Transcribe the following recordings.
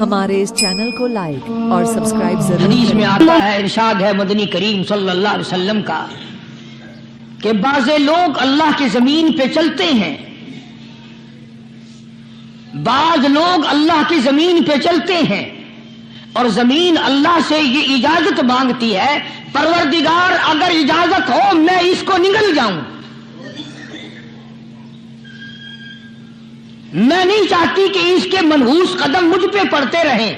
हमारे इस चैनल को लाइक और सब्सक्राइब जरूर حدیث करें। میں آتا ہے، ارشاد ہے مدنی کریم صلی اللہ علیہ وسلم کا کہ بعض لوگ اللہ کی زمین پہ چلتے ہیں، بعض لوگ اللہ کی زمین پہ چلتے ہیں اور زمین اللہ سے یہ اجازت مانگتی ہے، پروردگار اگر اجازت ہو میں اس کو نگل جاؤں، میں نہیں چاہتی کہ اس کے منحوس قدم مجھ پہ پڑتے رہیں،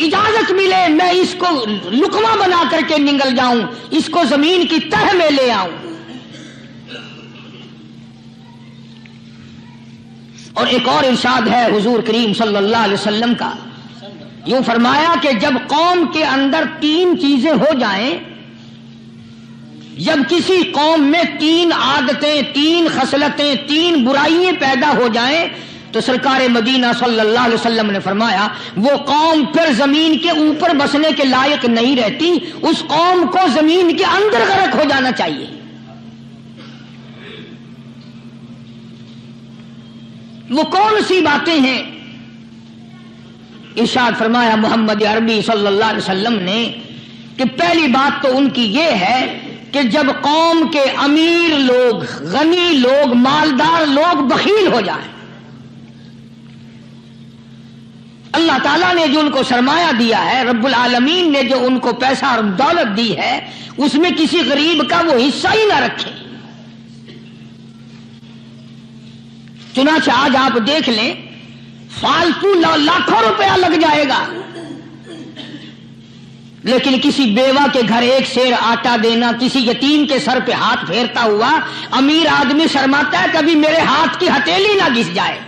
اجازت ملے میں اس کو لقمہ بنا کر کے نگل جاؤں، اس کو زمین کی تہ میں لے آؤں۔ اور ایک اور ارشاد ہے حضور کریم صلی اللہ علیہ وسلم کا، یوں فرمایا کہ جب قوم کے اندر تین چیزیں ہو جائیں، جب کسی قوم میں تین عادتیں، تین خصلتیں، تین برائیاں پیدا ہو جائیں تو سرکار مدینہ صلی اللہ علیہ وسلم نے فرمایا وہ قوم پھر زمین کے اوپر بسنے کے لائق نہیں رہتی، اس قوم کو زمین کے اندر غرق ہو جانا چاہیے۔ وہ کون سی باتیں ہیں؟ ارشاد فرمایا محمد عربی صلی اللہ علیہ وسلم نے کہ پہلی بات تو ان کی یہ ہے کہ جب قوم کے امیر لوگ، غنی لوگ، مالدار لوگ بخیل ہو جائیں، اللہ تعالیٰ نے جو ان کو سرمایہ دیا ہے، رب العالمین نے جو ان کو پیسہ اور دولت دی ہے، اس میں کسی غریب کا وہ حصہ ہی نہ رکھے۔ چنانچہ آج آپ دیکھ لیں فالتو لاکھوں روپیہ لگ جائے گا، لیکن کسی بیوہ کے گھر ایک سیر آٹا دینا، کسی یتیم کے سر پہ ہاتھ پھیرتا ہوا امیر آدمی شرماتا ہے کبھی میرے ہاتھ کی ہتھیلی نہ گھس جائے۔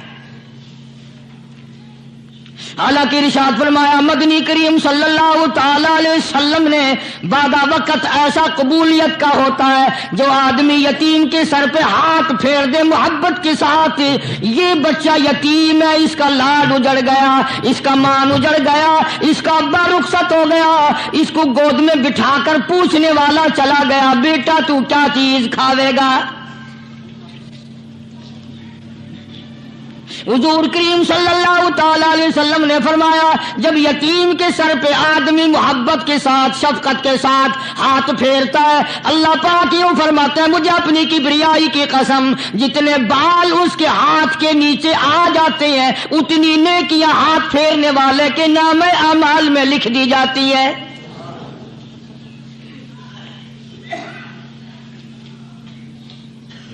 حالانکہ ارشاد فرمایا مدنی کریم صلی اللہ تعالی علیہ وسلم نے بعد وقت ایسا قبولیت کا ہوتا ہے جو آدمی یتیم کے سر پہ ہاتھ پھیر دے محبت کے ساتھ، یہ بچہ یتیم ہے، اس کا لاڈ اجڑ گیا، اس کا مان اجڑ گیا، اس کا ابا رخصت ہو گیا، اس کو گود میں بٹھا کر پوچھنے والا چلا گیا بیٹا تو کیا چیز کھاوے گا؟ حضور کریم صلی اللہ تعالی علیہ وسلم نے فرمایا جب یتیم کے سر پہ آدمی محبت کے ساتھ، شفقت کے ساتھ ہاتھ پھیرتا ہے، اللہ پاک یوں فرماتا ہے مجھے اپنی کبریائی کی قسم جتنے بال اس کے ہاتھ کے نیچے آ جاتے ہیں اتنی نیکیاں ہاتھ پھیرنے والے کے نام اعمال میں لکھ دی جاتی ہے۔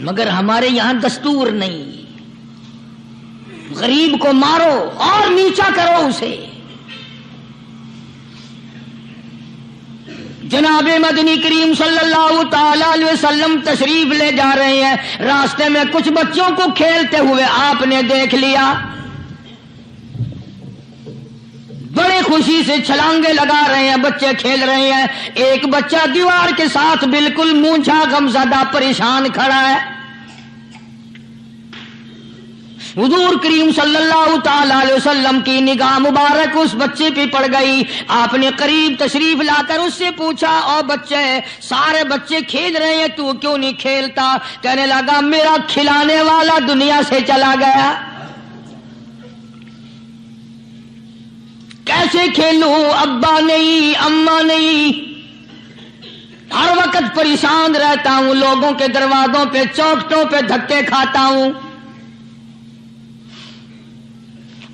مگر ہمارے یہاں دستور نہیں، غریب کو مارو اور نیچا کرو اسے۔ جناب مدنی کریم صلی اللہ تعالی علیہ وسلم تشریف لے جا رہے ہیں، راستے میں کچھ بچوں کو کھیلتے ہوئے آپ نے دیکھ لیا، بڑے خوشی سے چھلانگے لگا رہے ہیں، بچے کھیل رہے ہیں، ایک بچہ دیوار کے ساتھ بالکل مونجھا غمزدہ پریشان کھڑا ہے۔ حضور کریم صلی اللہ تعالی علیہ وسلم کی نگاہ مبارک اس بچے پہ پڑ گئی، آپ نے قریب تشریف لا کر اس سے پوچھا او بچے، سارے بچے کھیل رہے ہیں تو کیوں نہیں کھیلتا؟ کہنے لگا میرا کھلانے والا دنیا سے چلا گیا، کیسے کھیلوں؟ ابا نہیں، اماں نہیں، ہر وقت پریشان رہتا ہوں، لوگوں کے دروازوں پہ چوکھٹوں پہ دھکے کھاتا ہوں۔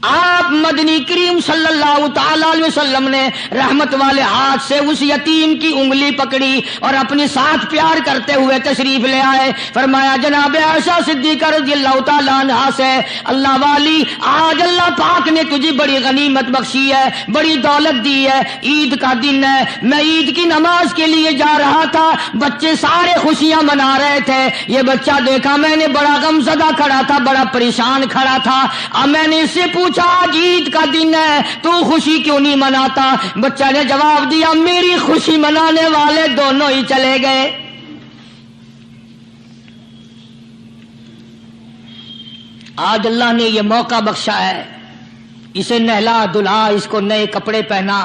آپ مدنی کریم صلی اللہ تعالی علیہ وسلم نے رحمت والے ہاتھ سے اس یتیم کی انگلی پکڑی اور اپنے ساتھ پیار کرتے ہوئے تشریف لے آئے، فرمایا جناب عائشہ صدیقہ رضی اللہ تعالی عنہا سے اللہ والی آج اللہ پاک نے تجھے بڑی غنیمت بخشی ہے، بڑی دولت دی ہے، عید کا دن ہے، میں عید کی نماز کے لیے جا رہا تھا، بچے سارے خوشیاں منا رہے تھے، یہ بچہ دیکھا میں نے بڑا غمزدہ کھڑا تھا، بڑا پریشان کھڑا تھا، اب میں نے اس سے پوچھا آج عید کا دن ہے تو خوشی کیوں نہیں مناتا؟ بچہ نے جواب دیا میری خوشی منانے والے دونوں ہی چلے گئے۔ آج اللہ نے یہ موقع بخشا ہے، اسے نہلا دھلا، اس کو نئے کپڑے پہنا،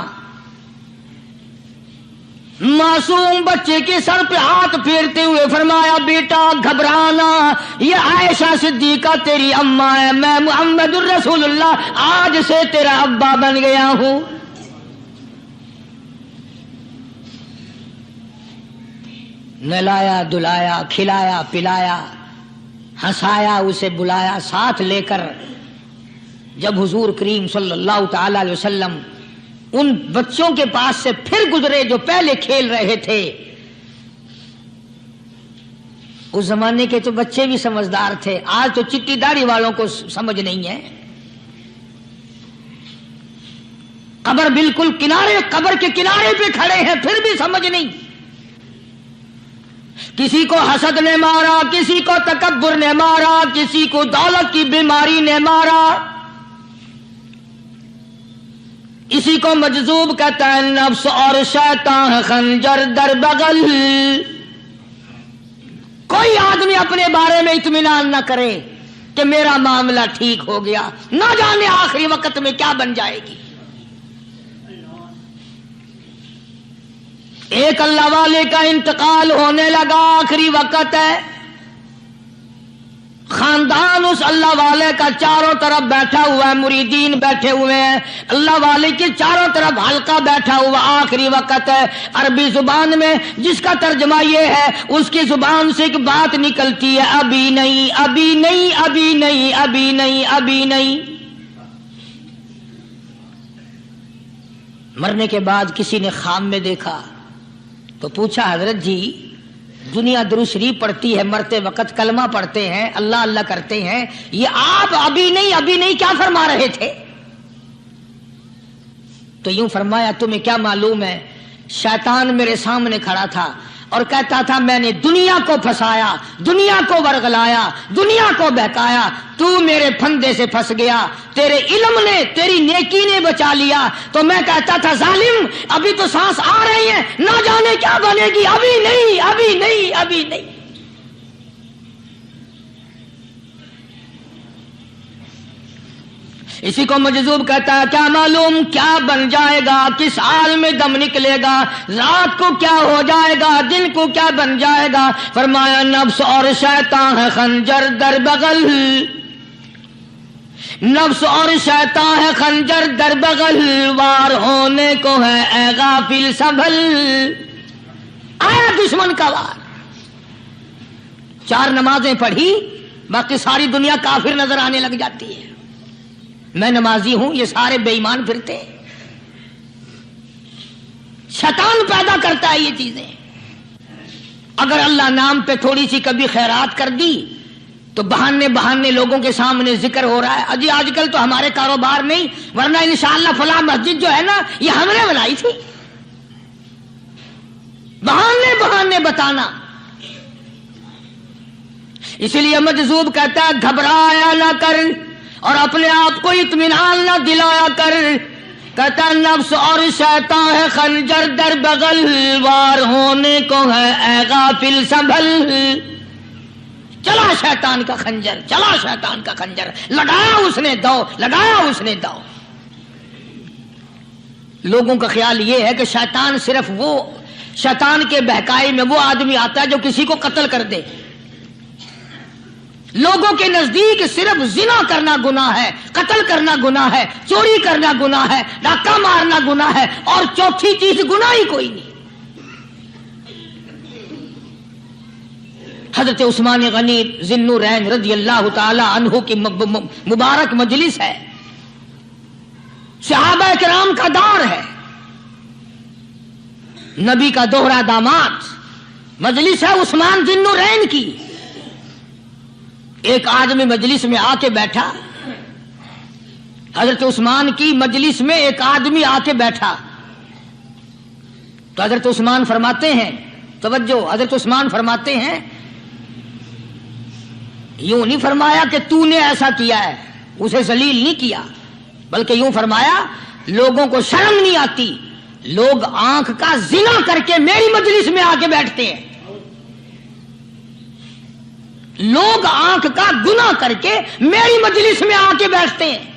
मासूम बच्चे के सर पे हाथ फेरते हुए फरमाया, बेटा घबराना, ये आयशा सिद्दीका तेरी अम्मा है, मैं मुहम्मदुर रसूलुल्लाह आज से तेरा अब्बा बन गया हूं। नहलाया धुलाया, खिलाया पिलाया, हंसाया, उसे बुलाया, साथ लेकर जब हुजूर करीम सल्लल्लाहु ताला अलैहि वसल्लम उन बच्चों के पास से फिर गुजरे जो पहले खेल रहे थे। उस जमाने के तो बच्चे भी समझदार थे, आज तो चिट्टी दाढ़ी वालों को समझ नहीं है। कब्र बिल्कुल किनारे, कब्र के किनारे पे खड़े हैं, फिर भी समझ नहीं। किसी को हसद ने मारा, किसी को तकब्बुर ने मारा, किसी को दौलत की बीमारी ने मारा, इसी को मजजूब कहता है। नफ्स और शैतान खंजर दर बगल। कोई आदमी अपने बारे में इत्मीनान न करे कि मेरा मामला ठीक हो गया, ना जाने आखिरी वक्त में क्या बन जाएगी। एक अल्लाह वाले का इंतकाल होने लगा, आखिरी वक्त है। खानदान उस अल्लाह वाले का चारों तरफ बैठा हुआ है, मुरीदीन बैठे हुए हैं, अल्लाह वाले के चारों तरफ हल्का बैठा हुआ, आखिरी वक्त है। अरबी जुबान में जिसका तर्जमा ये है, उसकी जुबान से एक बात निकलती है, अभी नहीं, अभी नहीं, अभी नहीं, अभी नहीं, अभी नहीं। मरने के बाद किसी ने ख्वाब में देखा तो पूछा, हजरत जी दुनिया दुरूद शरीफ पढ़ती है, मरते वक्त कलमा पढ़ते हैं, अल्लाह अल्लाह करते हैं, ये आप अभी नहीं क्या फरमा रहे थे? तो यूं फरमाया, तुम्हें क्या मालूम है, शैतान मेरे सामने खड़ा था और कहता था मैंने दुनिया को फंसाया, दुनिया को वर्गलाया, दुनिया को बहकाया, तू मेरे फंदे से फंस गया, तेरे इल्म ने, तेरी नेकी ने बचा लिया। तो मैं कहता था जालिम अभी तो सांस आ रही है, ना जाने क्या बनेगी, अभी नहीं, अभी नहीं, अभी नहीं। इसी को मजजूब कहता है, क्या मालूम क्या बन जाएगा, किस हाल में दम निकलेगा, रात को क्या हो जाएगा, दिन को क्या बन जाएगा। फरमाया, नफ्स और शैतान है खंजर दर बगल, नफ्स और शैतान है खंजर दर बगल, वार होने को है ऐ गाफिल संभल। आया दुश्मन का वार। 4 नमाजें पढ़ी, बाकी सारी दुनिया काफिर नजर आने लग जाती है। मैं नमाजी हूं, ये सारे बेईमान फिरते हैं। शैतान पैदा करता है ये चीजें। अगर अल्लाह नाम पे थोड़ी सी कभी खैरात कर दी तो बहाने बहाने लोगों के सामने जिक्र हो रहा है, अजी आजकल तो हमारे कारोबार नहीं, वरना इंशाअल्लाह फला मस्जिद जो है ना ये हमने बनाई थी। बहाने बहाने बताना। इसलिए मजजूब कहता है, घबराया ना कर और अपने आप को इत्मीनान न दिलाया कर। कहता नफ्स और शैतान है खंजर दर बगल, वार होने को है ऐ गाफिल संभल। चला शैतान का खंजर, चला शैतान का खंजर, लगाया उसने दाव, लगाया उसने दाव। लोगों का ख्याल यह है कि शैतान सिर्फ वो, शैतान के बहकाए में वो आदमी आता है जो किसी को कत्ल कर दे। लोगों के नजदीक सिर्फ जिना करना गुनाह है, कत्ल करना गुनाह है, चोरी करना गुनाह है, डाका मारना गुनाह है, और चौथी चीज गुनाह ही कोई नहीं। हजरत उस्मान गनी ज़िन्नुरैन रज़ी अल्लाह ताला अन्हु की मुबारक मजलिस है, सहाबा किराम का दौर है, नबी का दोहरा दामाद, मजलिस है उस्मान ज़िन्नुरैन की। एक आदमी मजलिस में आके बैठा, हजरत उस्मान की मजलिस में एक आदमी आके बैठा तो हजरत उस्मान फरमाते हैं, तवज्जो, हजरत उस्मान फरमाते हैं, यूं नहीं फरमाया कि तूने ऐसा किया है, उसे जलील नहीं किया, बल्कि यूं फरमाया लोगों को शर्म नहीं आती, लोग आंख का जिना करके मेरी मजलिस में आके बैठते हैं, लोग आंख का गुनाह करके मेरी मजलिस में आके बैठते हैं।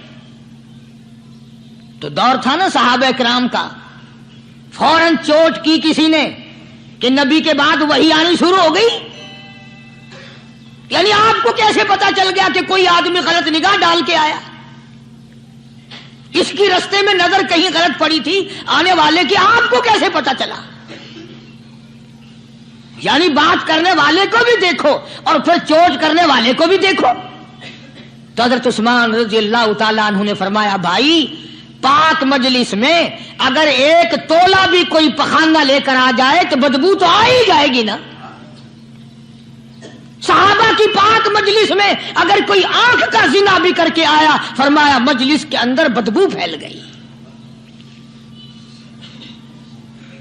तो दौर था ना सहाबा किराम का। फौरन चोट की किसी ने कि नबी के बाद वही आनी शुरू हो गई। यानी आपको कैसे पता चल गया कि कोई आदमी गलत निगाह डाल के आया? इसकी रास्ते में नजर कहीं गलत पड़ी थी आने वाले की, आपको कैसे पता चला? यानी बात करने वाले को भी देखो और फिर चोट करने वाले को भी देखो। तो हजरत उस्मान रज़ी अल्लाह ताला अन्हु ने फरमाया, भाई पाक मजलिस में अगर एक तोला भी कोई पखाना लेकर आ जाए तो बदबू तो आ ही जाएगी ना। सहाबा की पाक मजलिस में अगर कोई आंख का जिना भी करके आया, फरमाया मजलिस के अंदर बदबू फैल गई।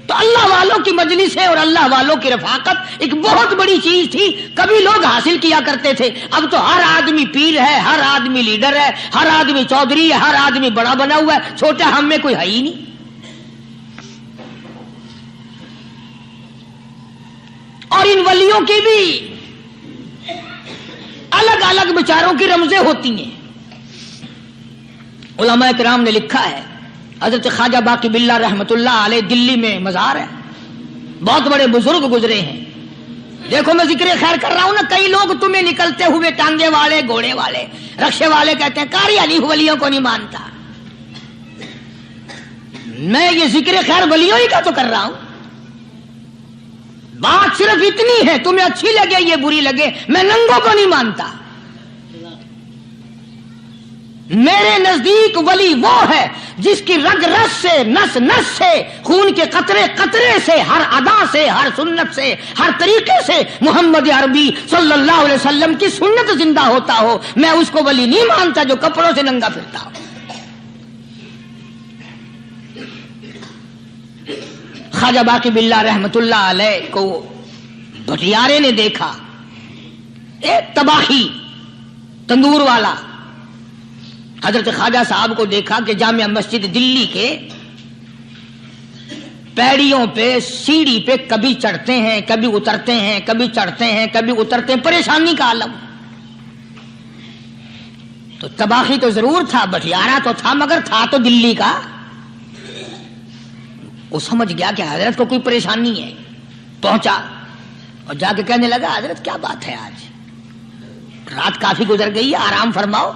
तो अल्लाह वालों की मजलिस है और अल्लाह वालों की रफाकत एक बहुत बड़ी चीज थी, कभी लोग हासिल किया करते थे। अब तो हर आदमी पीर है, हर आदमी लीडर है, हर आदमी चौधरी है, हर आदमी बड़ा बना हुआ है, छोटा हम में कोई है ही नहीं। और इन वलियों की भी अलग अलग विचारों की रमजें होती हैं। उलमा किराम ने लिखा है, हजरत ख्वाजा बाकी बिल्ला रहमतुल्लाह अलैह दिल्ली में मजार है, बहुत बड़े बुजुर्ग गुजरे हैं। देखो मैं जिक्र खैर कर रहा हूं ना, कई लोग तुम्हें निकलते हुए टांगे वाले, घोड़े वाले, रक्षे वाले कहते हैं कारी अली वलियों को नहीं मानता। मैं ये जिक्र खैर वलियों ही का तो कर रहा हूं। बात सिर्फ इतनी है, तुम्हें अच्छी लगे ये बुरी लगे, मैं नंगों को नहीं मानता। मेरे नजदीक वली वो है जिसकी रग रस से, नस नस से, खून के कतरे कतरे से, हर अदा से, हर सुन्नत से, हर तरीके से मोहम्मद अरबी सल्लल्लाहु अलैहि वसल्लम की सुन्नत जिंदा होता हो। मैं उसको वली नहीं मानता जो कपड़ों से नंगा फिरता हो। ख्वाजा बाकी बिल्ला रहमतुल्लाह अलैह को भटियारे ने देखा, एक तबाही तंदूर वाला। हजरत ख्वाजा साहब को देखा कि जामिया मस्जिद दिल्ली के पैड़ियों पे, सीढ़ी पे कभी चढ़ते हैं, कभी उतरते हैं, कभी चढ़ते हैं, कभी उतरते हैं, परेशानी का आलम। तो तबाही तो जरूर था, भटियारा तो था, मगर था तो दिल्ली का। वो समझ गया कि हजरत को कोई परेशानी है। पहुंचा और जाके कहने लगा, हजरत क्या बात है, आज रात काफी गुजर गई है, आराम फरमाओ,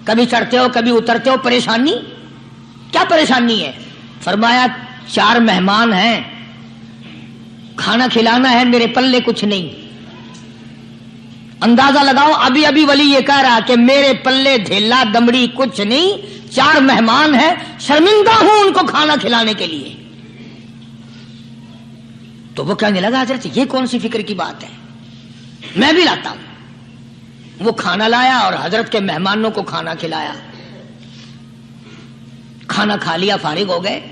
कभी चढ़ते हो कभी उतरते हो, परेशानी क्या परेशानी है? फरमाया 4 मेहमान हैं, खाना खिलाना है, मेरे पल्ले कुछ नहीं। अंदाजा लगाओ, अभी अभी वली ये कह रहा कि मेरे पल्ले ढेला दमड़ी कुछ नहीं, 4 मेहमान हैं, शर्मिंदा हूं उनको खाना खिलाने के लिए। तो वो कहने लगा, हजरत ये कौन सी फिक्र की बात है, मैं भी लाता हूं। वो खाना लाया और हजरत के मेहमानों को खाना खिलाया। खाना खा लिया, फारिग हो गए।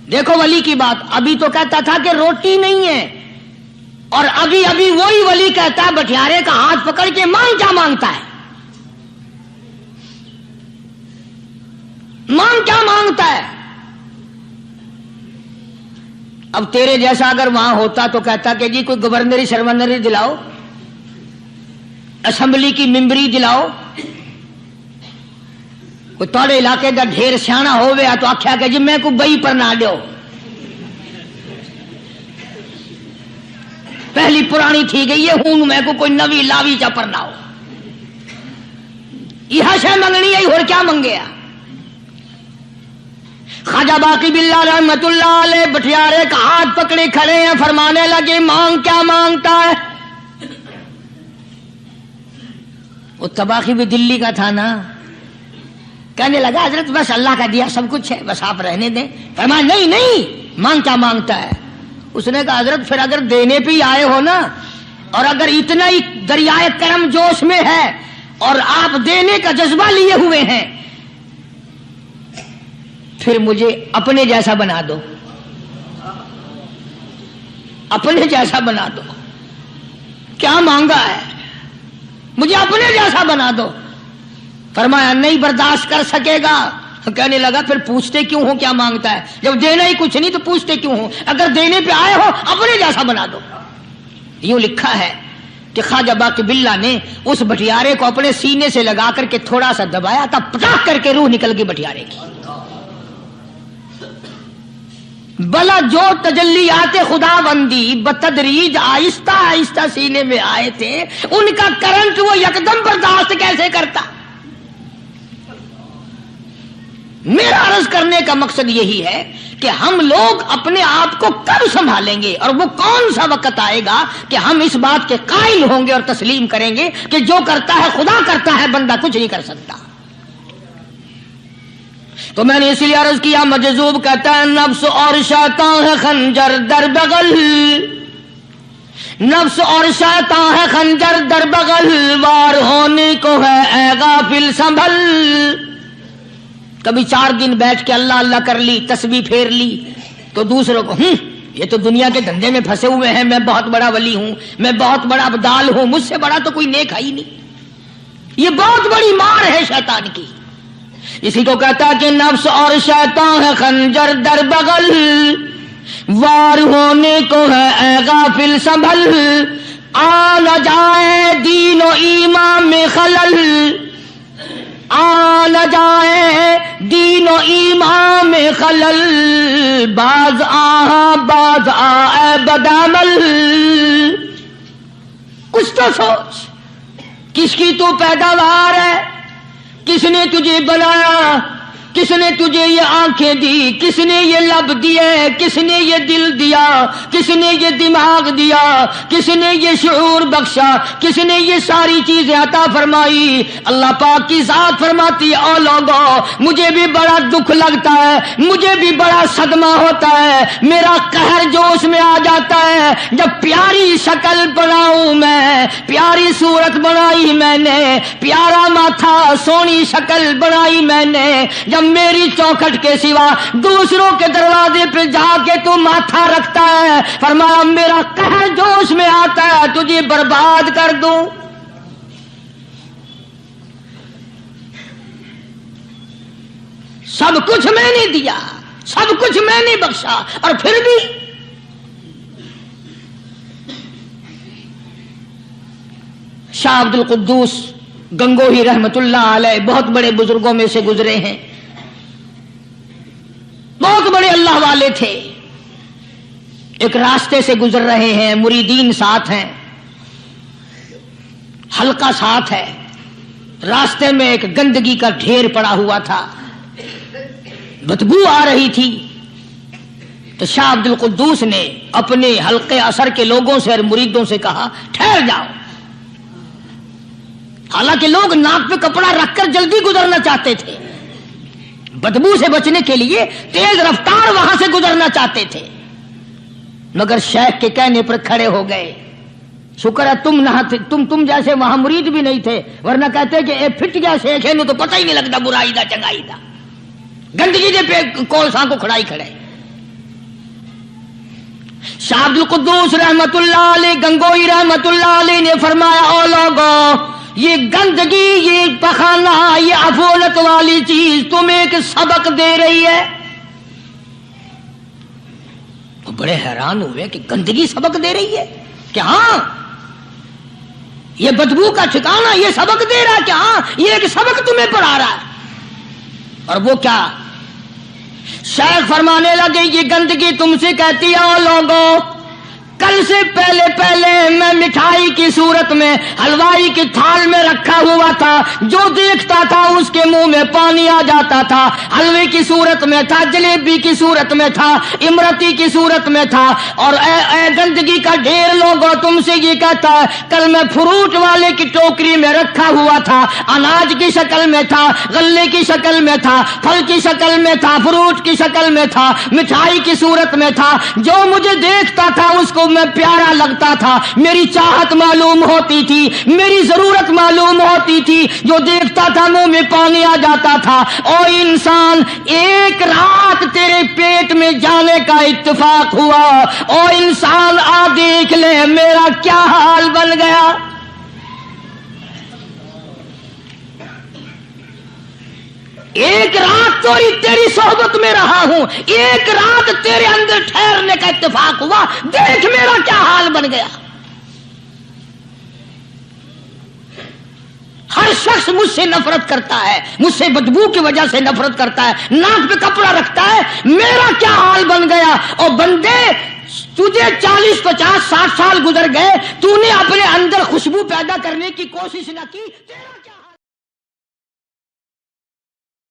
देखो वली की बात, अभी तो कहता था कि रोटी नहीं है, और अभी अभी वही वली कहता है बटियारे का हाथ पकड़ के, मांग क्या मांगता है, मांग क्या मांगता है। अब तेरे जैसा अगर वहां होता तो कहता कि जी कोई गवर्नरी शर्मनरी दिलाओ, असेंबली की मेंबरी दिलाओ, कोई तोड़े इलाके का ढेर सियाना हो गया तो आख्या कि जी मैं को बई पर ना दो, पहली पुरानी थी गई है, हूं मैं को कोई नवी लावी चा पर ना हो। यह शय मंगनी है, और क्या मंगेया। ख्वाजा बाकी बिल्ला रहमतुल्लाह अलैह बटियारे का हाथ पकड़े खड़े हैं, फरमाने लगे, मांग क्या मांगता है। वो तबाही भी दिल्ली का था ना, कहने लगा, हजरत बस अल्लाह का दिया सब कुछ है, बस आप रहने दें। फरमाया नहीं नहीं, मांग क्या मांगता है। उसने कहा, हजरत फिर अगर देने पे ही आए हो ना, और अगर इतना ही दरियाए करम जोश में है और आप देने का जज्बा लिए हुए हैं, फिर मुझे अपने जैसा बना दो, अपने जैसा बना दो। क्या मांगा है, मुझे अपने जैसा बना दो। फरमाया नहीं बर्दाश्त कर सकेगा। कहने लगा, फिर पूछते क्यों हो क्या मांगता है, जब देना ही कुछ नहीं तो पूछते क्यों हो, अगर देने पे आए हो अपने जैसा बना दो। यूं लिखा है कि ख्वाजा बाकी बिल्ला ने उस बटियारे को अपने सीने से लगा करके थोड़ा सा दबाया, तब पटाख करके रूह निकल गई बटियारे की। بلا جو تجلیات خدا بندی بتدریج آہستہ آہستہ سینے میں آئے تھے، ان کا کرنٹ وہ یکدم برداشت کیسے کرتا؟ میرا عرض کرنے کا مقصد یہی ہے کہ ہم لوگ اپنے آپ کو کب سنبھالیں گے، اور وہ کون سا وقت آئے گا کہ ہم اس بات کے قائل ہوں گے اور تسلیم کریں گے کہ جو کرتا ہے خدا کرتا ہے، بندہ کچھ نہیں کر سکتا۔ تو میں نے اس لیے عرض کیا، مجذوب کہتا ہے نفس اور شیطان ہے خنجر در بغل، نفس اور شیطان ہے خنجر در بغل، وار ہونے کو ہے اے غافل سنبھل۔ کبھی 4 دن بیٹھ کے اللہ اللہ کر لی، تسبیح پھیر لی، تو دوسروں کو یہ تو دنیا کے دھندے میں پھنسے ہوئے ہیں، میں بہت بڑا ولی ہوں، میں بہت بڑا ابدال ہوں، مجھ سے بڑا تو کوئی نیک ہے ہی نہیں۔ یہ بہت بڑی مار ہے شیطان کی۔ اسی کو کہتا کہ نفس اور شیطان ہے خنجر در بغل، وار ہونے کو ہے اے غافل سنبھل، آ نہ جائے دین و ایمان میں خلل، آ نہ جائے دین و ایمان میں خلل، باز باز اے بدعمل۔ کچھ تو سوچ، کس کی تو پیداوار ہے، کس نے تجھے بنایا، کس نے تجھے یہ آنکھیں دی، کس نے یہ لب دیے، کس نے یہ دل دیا، کس نے یہ دماغ دیا، کس نے یہ شعور بخشا، کس نے یہ ساری چیزیں عطا فرمائی؟ اللہ پاک کی ذات فرماتی ہے او لوگو، مجھے بھی بڑا دکھ لگتا ہے، مجھے بھی بڑا صدمہ ہوتا ہے، میرا قہر جوش میں آ جاتا ہے جب پیاری شکل بناؤں میں، پیاری صورت بنائی میں نے، پیارا ماتھا سونی شکل بنائی میں نے، جب میری چوکھٹ کے سوا دوسروں کے دروازے پہ جا کے تو ماتھا رکھتا ہے، فرمایا میرا قہر جوش میں آتا ہے تجھے برباد کر دوں۔ سب کچھ میں نے دیا، سب کچھ میں نے بخشا، اور پھر بھی شاہ عبد القدوس گنگوہی رحمت اللہ علیہ بہت بڑے بزرگوں میں سے گزرے ہیں، بہت بڑے اللہ والے تھے۔ ایک راستے سے گزر رہے ہیں، مریدین ساتھ ہیں، حلقہ ساتھ ہے، راستے میں ایک گندگی کا ڈھیر پڑا ہوا تھا، بدبو آ رہی تھی، تو شاہ عبد القدوس نے اپنے حلقے اثر کے لوگوں سے اور مریدوں سے کہا ٹھہر جاؤ۔ حالانکہ لوگ ناک پہ کپڑا رکھ کر جلدی گزرنا چاہتے تھے، بدبو سے بچنے کے لیے تیز رفتار وہاں سے گزرنا چاہتے تھے، مگر شیخ کے کہنے پر کھڑے ہو گئے۔ شکر ہے تم نہ تھے، تم جیسے وہاں مرید بھی نہیں تھے، ورنہ کہتے کہ اے پھٹ گیا شیخ ہے نو تو پتہ ہی نہیں لگتا برائی دا چنگائی دا، گندگی دے پہ کولساں کو کھڑائی کھڑے۔ شاہ عبد القدوس رحمت اللہ علیہ گنگوئی رحمت اللہ علیہ نے فرمایا او لوگو، یہ گندگی، یہ پخانہ، یہ افولت والی چیز تمہیں ایک سبق دے رہی ہے۔ وہ بڑے حیران ہوئے کہ گندگی سبق دے رہی ہے کہ ہاں یہ بدبو کا ٹھکانہ یہ سبق دے رہا ہے کہ ہاں یہ ایک سبق تمہیں پڑھا رہا ہے۔ اور وہ کیا؟ شیخ فرمانے لگے یہ گندگی تم سے کہتی ہے او لوگو، کل سے پہلے میں مٹھائی کی صورت میں حلوائی کی تھال میں رکھا ہوا تھا، جو دیکھتا تھا اس کے منہ میں پانی آ جاتا تھا، حلوے کی صورت میں تھا، جلیبی کی صورت میں تھا، امرتی کی صورت میں تھا، اور اے گندگی کا ڈھیر لوگوں تم سے یہ کہتا ہے کل میں فروٹ والے کی ٹوکری میں رکھا ہوا تھا، اناج کی شکل میں تھا، غلے کی شکل میں تھا، پھل کی شکل میں تھا، فروٹ کی شکل میں تھا، مٹھائی کی صورت میں تھا، جو مجھے دیکھتا تھا اس کو میں پیارا لگتا تھا، میری چاہت معلوم ہوتی تھی، میری ضرورت معلوم ہوتی تھی، جو دیکھتا تھا منہ میں پانی آ جاتا تھا۔ او انسان، ایک رات تیرے پیٹ میں جانے کا اتفاق ہوا، او انسان آ دیکھ لے میرا کیا حال بن گیا۔ ایک رات تیری صحبت میں رہا ہوں، ایک رات تیرے اندر ٹھہرنے کا اتفاق ہوا، دیکھ میرا کیا حال بن گیا۔ ہر شخص مجھ سے نفرت کرتا ہے، مجھ سے بدبو کی وجہ سے نفرت کرتا ہے، ناک پہ کپڑا رکھتا ہے، میرا کیا حال بن گیا؟ اور بندے تجھے 40 50 60 سال گزر گئے، تو نے اپنے اندر خوشبو پیدا کرنے کی کوشش نہ کی، تیرا کیا